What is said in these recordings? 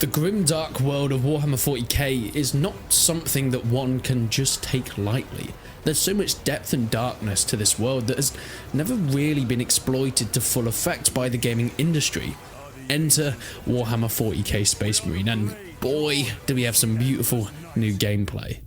The grim-dark world of Warhammer 40k is not something that one can just take lightly. There's so much depth and darkness to this world that has never really been exploited to full effect by the gaming industry. Enter Warhammer 40k Space Marine, and boy, do we have some beautiful new gameplay.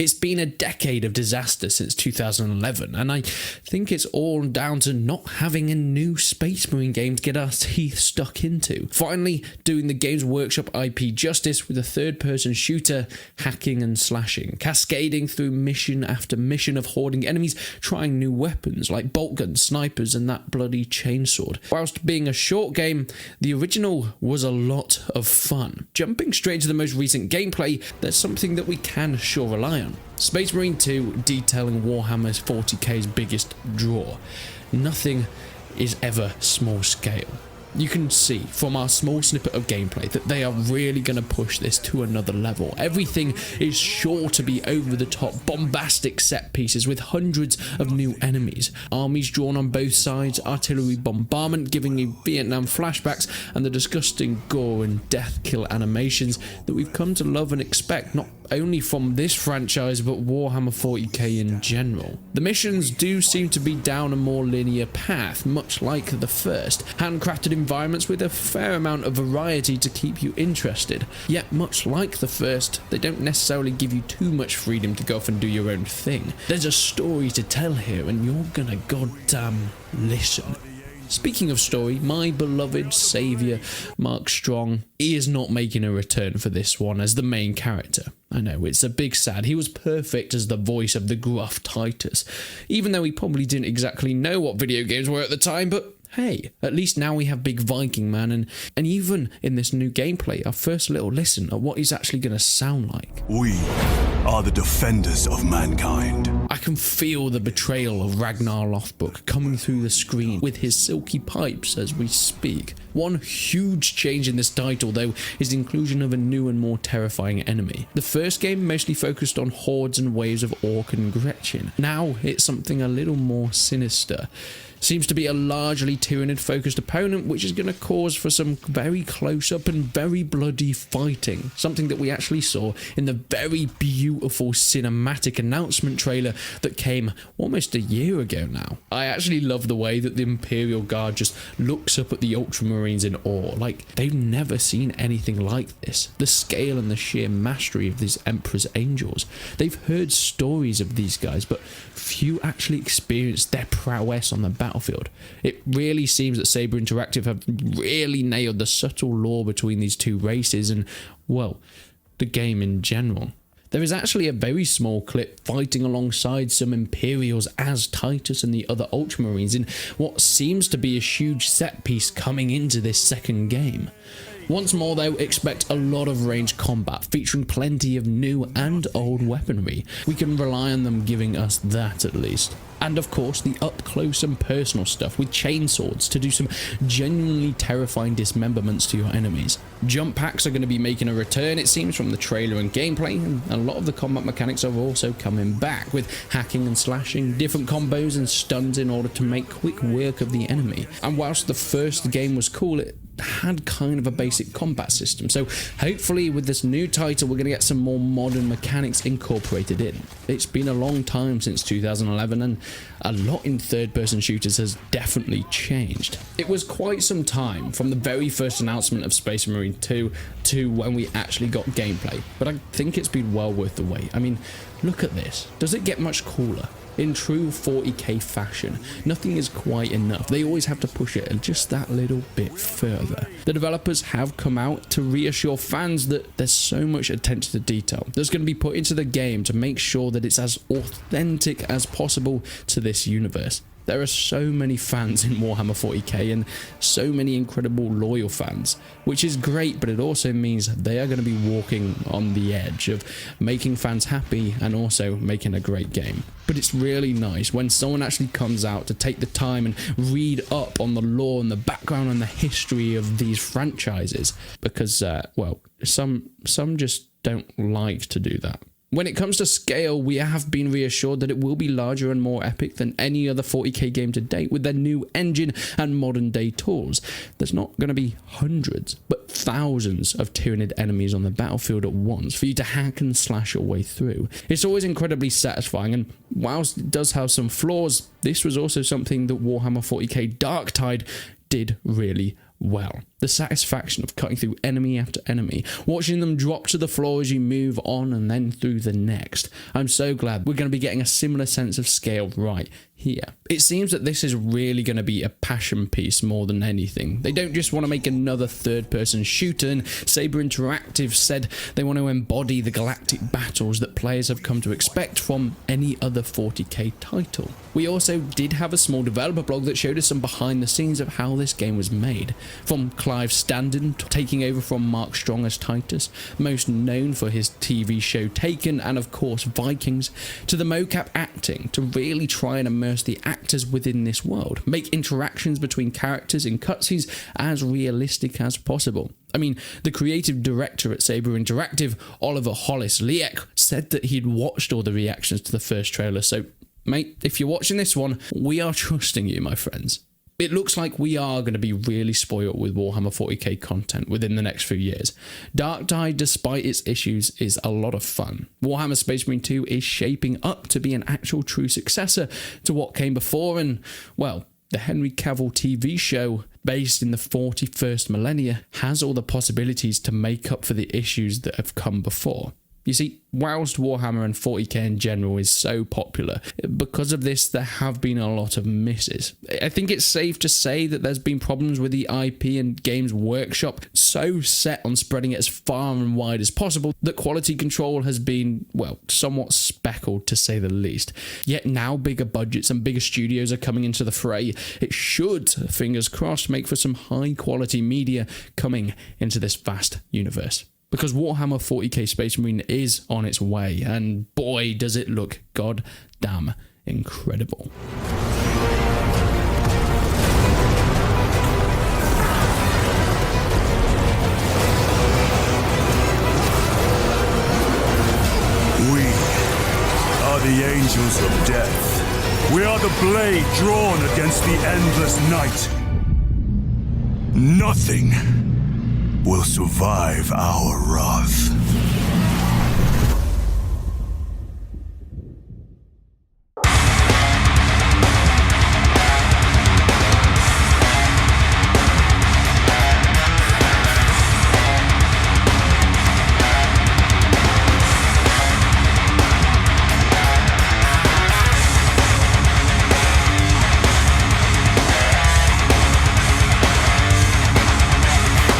It's been a decade of disaster since 2011, and I think it's all down to not having a new Space Marine game to get our teeth stuck into. Finally, doing the Games Workshop IP justice with a third-person shooter, hacking and slashing, cascading through mission after mission of hoarding enemies, trying new weapons like bolt guns, snipers, and that bloody chainsword. Whilst being a short game, the original was a lot of fun. Jumping straight to the most recent gameplay, there's something that we can sure rely on. Space Marine 2 detailing Warhammer 40k's biggest draw. Nothing is ever small scale. You can see from our small snippet of gameplay that they are really going to push this to another level. Everything is sure to be over the top, bombastic set pieces with hundreds of new enemies, armies drawn on both sides, artillery bombardment giving you Vietnam flashbacks, and the disgusting gore and death kill animations that we've come to love and expect not only from this franchise but Warhammer 40k in general. The missions do seem to be down a more linear path, much like the first, handcrafted environments with a fair amount of variety to keep you interested. Yet much like the first, they don't necessarily give you too much freedom to go off and do your own thing. There's a story to tell here and you're gonna goddamn listen. Speaking of story, my beloved saviour, Mark Strong, he is not making a return for this one as the main character. I know, it's a big sad. He was perfect as the voice of the gruff Titus, even though he probably didn't exactly know what video games were at the time, but hey, at least now we have Big Viking Man, and even in this new gameplay, our first little listen at what he's actually going to sound like. We are the defenders of mankind. I can feel the betrayal of Ragnar Lothbrok coming through the screen with his silky pipes as we speak. One huge change in this title, though, is the inclusion of a new and more terrifying enemy. The first game mostly focused on hordes and waves of Orc and Gretchen. Now it's something a little more sinister. Seems to be a largely Tyranid-focused opponent, which is going to cause for some very close-up and very bloody fighting. Something that we actually saw in the very beautiful cinematic announcement trailer that came almost a year ago now. I actually love the way that the Imperial Guard just looks up at the Ultramarines in awe, like they've never seen anything like this. The scale and the sheer mastery of these Emperor's Angels. They've heard stories of these guys, but few actually experienced their prowess on the battlefield. It really seems that Saber Interactive have really nailed the subtle lore between these two races and, well, the game in general. There is actually a very small clip fighting alongside some Imperials as Titus and the other Ultramarines in what seems to be a huge set piece coming into this second game. Once more though, expect a lot of ranged combat, featuring plenty of new and old weaponry. We can rely on them giving us that at least. And of course, the up-close and personal stuff with chainswords to do some genuinely terrifying dismemberments to your enemies. Jump packs are going to be making a return, it seems, from the trailer and gameplay, and a lot of the combat mechanics are also coming back, with hacking and slashing, different combos and stuns in order to make quick work of the enemy. And whilst the first game was cool, it had kind of a basic combat system, so hopefully with this new title we're going to get some more modern mechanics incorporated in. It's been a long time since 2011 and a lot in third-person shooters has definitely changed. It was quite some time from the very first announcement of Space Marine 2 to when we actually got gameplay, but I think it's been well worth the wait. I mean, look at this. Does it get much cooler? In true 40k fashion, nothing is quite enough. They always have to push it just that little bit further. The developers have come out to reassure fans that there's so much attention to detail that's going to be put into the game to make sure that it's as authentic as possible to this universe. There are so many fans in Warhammer 40k and so many incredible loyal fans, which is great, but it also means they are going to be walking on the edge of making fans happy and also making a great game. But it's really nice when someone actually comes out to take the time and read up on the lore and the background and the history of these franchises, because, well, some just don't like to do that. When it comes to scale, we have been reassured that it will be larger and more epic than any other 40k game to date with their new engine and modern day tools. There's not going to be hundreds, but thousands of Tyranid enemies on the battlefield at once for you to hack and slash your way through. It's always incredibly satisfying, and whilst it does have some flaws, this was also something that Warhammer 40k Darktide did really well. The satisfaction of cutting through enemy after enemy, watching them drop to the floor as you move on and then through the next. I'm so glad we're going to be getting a similar sense of scale right here. It seems that this is really going to be a passion piece more than anything. They don't just want to make another third-person shooter, and Saber Interactive said they want to embody the galactic battles that players have come to expect from any other 40k title. We also did have a small developer blog that showed us some behind the scenes of how this game was made. From Clive Standen taking over from Mark Strong as Titus, most known for his TV show Taken and of course Vikings, to the mocap acting to really try and immerse the actors within this world, make interactions between characters in cutscenes as realistic as possible. I mean, the creative director at Saber Interactive, Oliver Hollis-Liek, said that he'd watched all the reactions to the first trailer, so mate, if you're watching this one, we are trusting you, my friends. It looks like we are going to be really spoiled with Warhammer 40k content within the next few years. Darktide, despite its issues, is a lot of fun. Warhammer Space Marine 2 is shaping up to be an actual true successor to what came before, and, well, the Henry Cavill TV show, based in the 41st millennia, has all the possibilities to make up for the issues that have come before. You see, whilst Warhammer and 40k in general is so popular, because of this there have been a lot of misses. I think it's safe to say that there's been problems with the IP and Games Workshop so set on spreading it as far and wide as possible that quality control has been, well, somewhat speckled to say the least. Yet now bigger budgets and bigger studios are coming into the fray. It should, fingers crossed, make for some high quality media coming into this vast universe. Because Warhammer 40k Space Marine is on its way, and boy does it look goddamn incredible. We are the angels of death. We are the blade drawn against the endless night. Nothing will survive our wrath.